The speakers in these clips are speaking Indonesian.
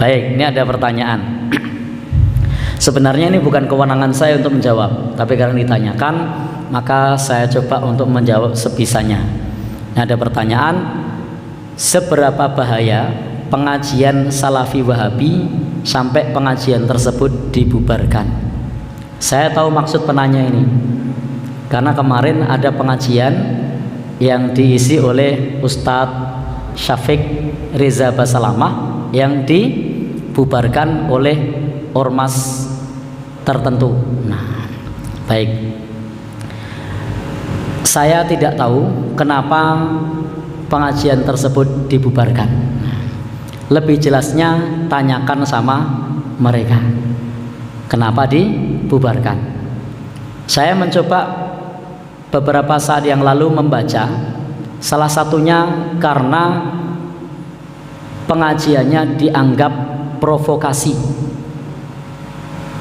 Baik, ini ada pertanyaan. Sebenarnya ini bukan kewenangan saya untuk menjawab, tapi karena ditanyakan, maka saya coba untuk menjawab sebisanya. Ini ada pertanyaan, seberapa bahaya pengajian Salafi Wahabi sampai pengajian tersebut dibubarkan? Saya tahu maksud penanya ini, karena kemarin ada pengajian yang diisi oleh Ustadz Syafiq Reza Basalamah yang dibubarkan oleh ormas tertentu. Nah, baik. Saya tidak tahu kenapa pengajian tersebut dibubarkan. Lebih jelasnya tanyakan sama mereka. Kenapa dibubarkan? Saya mencoba beberapa saat yang lalu membaca, salah satunya karena pengajiannya dianggap provokasi,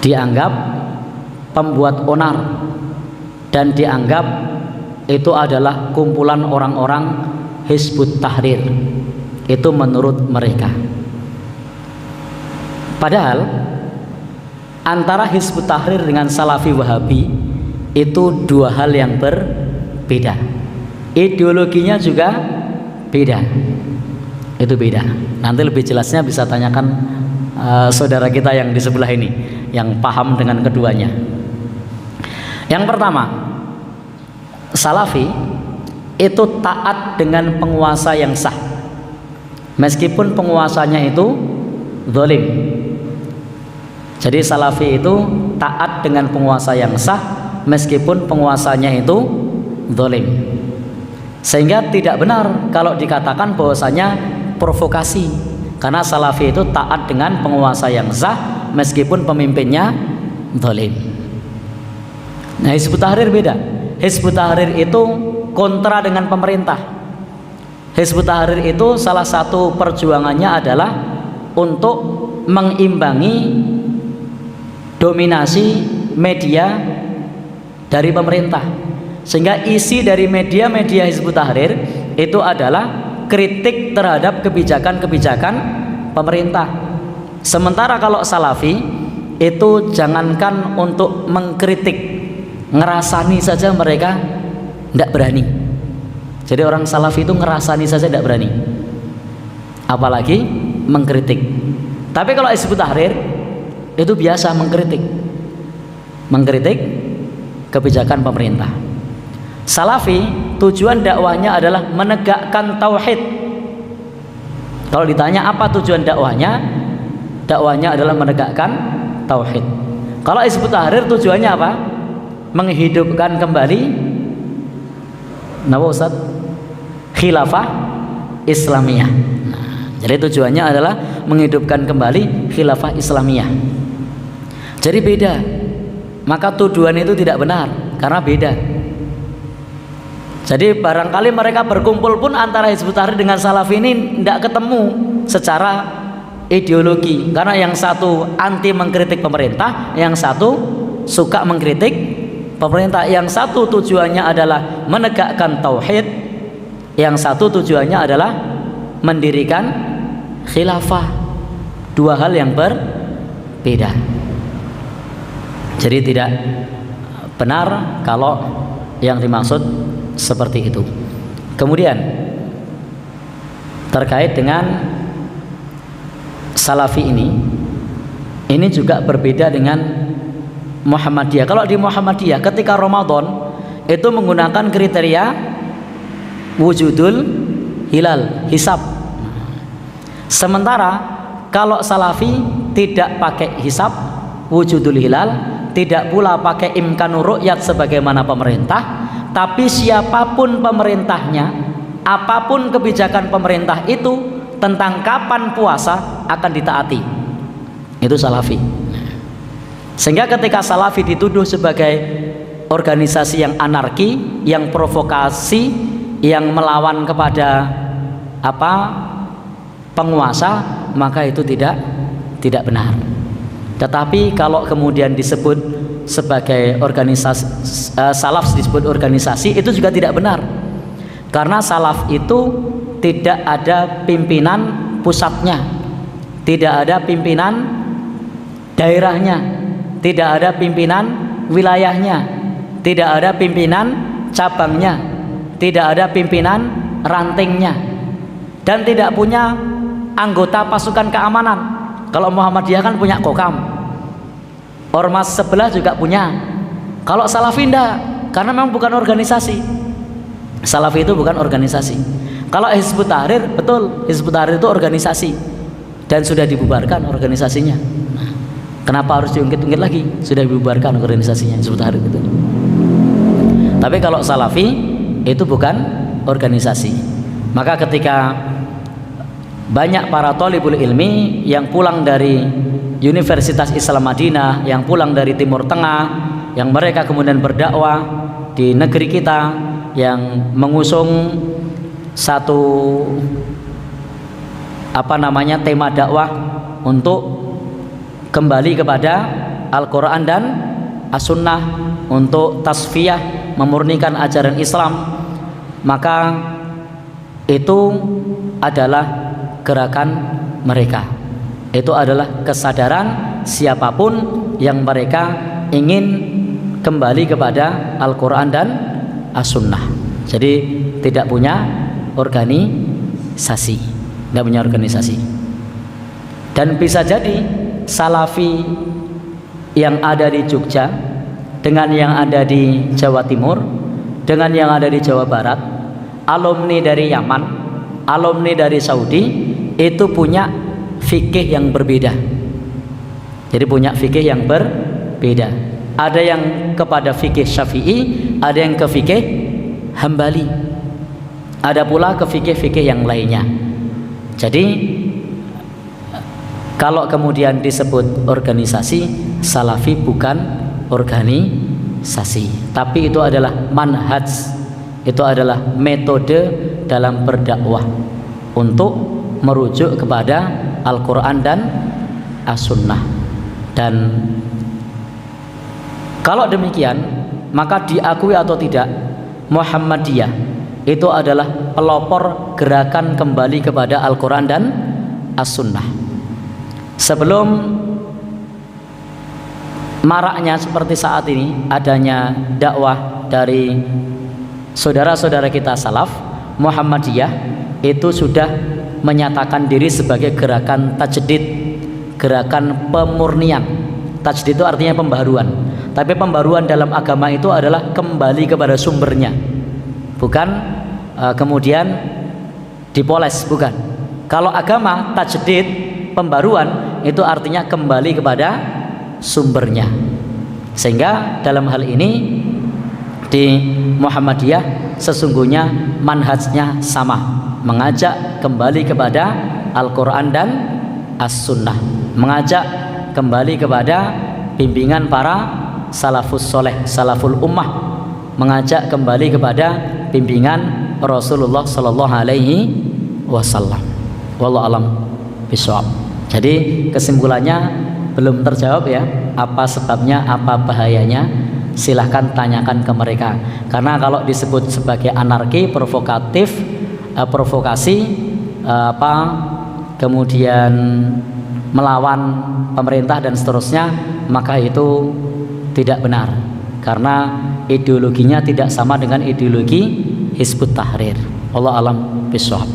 dianggap pembuat onar, dan dianggap itu adalah kumpulan orang-orang Hizbut Tahrir. Itu menurut mereka. Padahal antara Hizbut Tahrir dengan Salafi Wahabi itu dua hal yang berbeda. Ideologinya juga beda. Itu beda. Nanti lebih jelasnya bisa tanyakan saudara kita yang di sebelah ini, yang paham dengan keduanya. Yang pertama, Salafi itu taat dengan penguasa yang sah, meskipun penguasanya itu zalim. Jadi Salafi itu taat dengan penguasa yang sah, meskipun penguasanya itu zalim. Sehingga tidak benar kalau dikatakan bahwasanya provokasi, karena Salafi itu taat dengan penguasa yang sah meskipun pemimpinnya zalim. Nah, Hizbut Tahrir beda. Hizbut Tahrir itu kontra dengan pemerintah. Hizbut Tahrir itu salah satu perjuangannya adalah untuk mengimbangi dominasi media dari pemerintah, sehingga isi dari media-media Hizbut Tahrir itu adalah kritik terhadap kebijakan-kebijakan pemerintah. Sementara kalau Salafi itu jangankan untuk mengkritik, ngerasani saja mereka tidak berani. Jadi orang Salafi itu ngerasani saja tidak berani, apalagi mengkritik. Tapi kalau Hizbut Tahrir itu biasa mengkritik kebijakan pemerintah. Salafi tujuan dakwahnya adalah menegakkan tauhid. Kalau ditanya apa tujuan dakwahnya, dakwahnya adalah menegakkan tauhid. Kalau Hizbut Tahrir tujuannya apa? Menghidupkan kembali napa Ustaz? Khilafah Islamiyah. Nah, jadi tujuannya adalah menghidupkan kembali khilafah Islamiyah. Jadi beda. Maka tuduhan itu tidak benar karena beda. Jadi barangkali mereka berkumpul pun antara Hizbut Tahrir dengan Salafi ini tidak ketemu secara ideologi, karena yang satu anti mengkritik pemerintah, yang satu suka mengkritik pemerintah. Yang satu tujuannya adalah menegakkan tauhid, yang satu tujuannya adalah mendirikan khilafah. Dua hal yang berbeda. Jadi tidak benar kalau yang dimaksud seperti itu. Kemudian terkait dengan Salafi ini juga berbeda dengan Muhammadiyah. Kalau di Muhammadiyah ketika Ramadan itu menggunakan kriteria wujudul hilal, hisab. Sementara kalau Salafi tidak pakai hisab, wujudul hilal, tidak pula pakai imkanur ru'yat sebagaimana pemerintah, tapi siapapun pemerintahnya, apapun kebijakan pemerintah itu, tentang kapan puasa akan ditaati. Itu Salafi. Sehingga ketika Salafi dituduh sebagai organisasi yang anarki, yang provokasi, yang melawan kepada penguasa, maka itu tidak benar. Tetapi kalau kemudian disebut sebagai organisasi, salaf disebut organisasi, itu juga tidak benar, karena salaf itu tidak ada pimpinan pusatnya, tidak ada pimpinan daerahnya, tidak ada pimpinan wilayahnya, tidak ada pimpinan cabangnya, tidak ada pimpinan rantingnya, dan tidak punya anggota pasukan keamanan. Kalau Muhammadiyah kan punya kokam, ormas sebelah juga punya. Kalau Salafi enggak, karena memang bukan organisasi. Salafi itu bukan organisasi. Kalau Hizbut Tahrir, betul, Hizbut Tahrir itu organisasi dan sudah dibubarkan organisasinya. Nah, kenapa harus diungkit-ungkit lagi? Sudah dibubarkan organisasinya Hizbut Tahrir itu. Tapi kalau Salafi itu bukan organisasi. Maka ketika banyak para thalibul ilmi yang pulang dari Universitas Islam Madinah, yang pulang dari Timur Tengah, yang mereka kemudian berdakwah di negeri kita, yang mengusung satu tema dakwah untuk kembali kepada Al-Quran dan As-Sunnah, untuk tasfiyah, memurnikan ajaran Islam, maka itu adalah gerakan mereka. Itu adalah kesadaran siapapun yang mereka ingin kembali kepada Al-Quran dan As-Sunnah. Jadi tidak punya organisasi, tidak punya organisasi. Dan bisa jadi Salafi yang ada di Jogja dengan yang ada di Jawa Timur, dengan yang ada di Jawa Barat, alumni dari Yaman, alumni dari Saudi, itu punya fikih yang berbeda. Jadi punya fikih yang berbeda. Ada yang kepada fikih Syafi'i, ada yang ke fikih Hambali, ada pula ke fikih-fikih yang lainnya. Jadi kalau kemudian disebut organisasi, Salafi bukan organisasi, tapi itu adalah manhaj, itu adalah metode dalam berdakwah untuk merujuk kepada Al-Quran dan As-Sunnah. Dan kalau demikian, maka diakui atau tidak, Muhammadiyah itu adalah pelopor gerakan kembali kepada Al-Quran dan As-Sunnah. Sebelum maraknya seperti saat ini adanya dakwah dari saudara-saudara kita salaf, Muhammadiyah itu sudah menyatakan diri sebagai gerakan tajdid, gerakan pemurnian. Tajdid itu artinya pembaruan, tapi pembaruan dalam agama itu adalah kembali kepada sumbernya, bukan kemudian dipoles, bukan. Kalau agama tajdid, pembaruan, itu artinya kembali kepada sumbernya. Sehingga dalam hal ini di Muhammadiyah sesungguhnya manhajnya sama, mengajak kembali kepada Al-Quran dan As-Sunnah, mengajak kembali kepada bimbingan para salafus soleh, salaful ummah, mengajak kembali kepada bimbingan Rasulullah Sallallahu Alaihi Wasallam. Wallahu alam bishawab. Jadi kesimpulannya belum terjawab ya, apa sebabnya, apa bahayanya, silahkan tanyakan ke mereka. Karena kalau disebut sebagai anarki, provokatif, provokasi, kemudian melawan pemerintah dan seterusnya, maka itu tidak benar, karena ideologinya tidak sama dengan ideologi Hizbut Tahrir. Wallahu alam bishawab.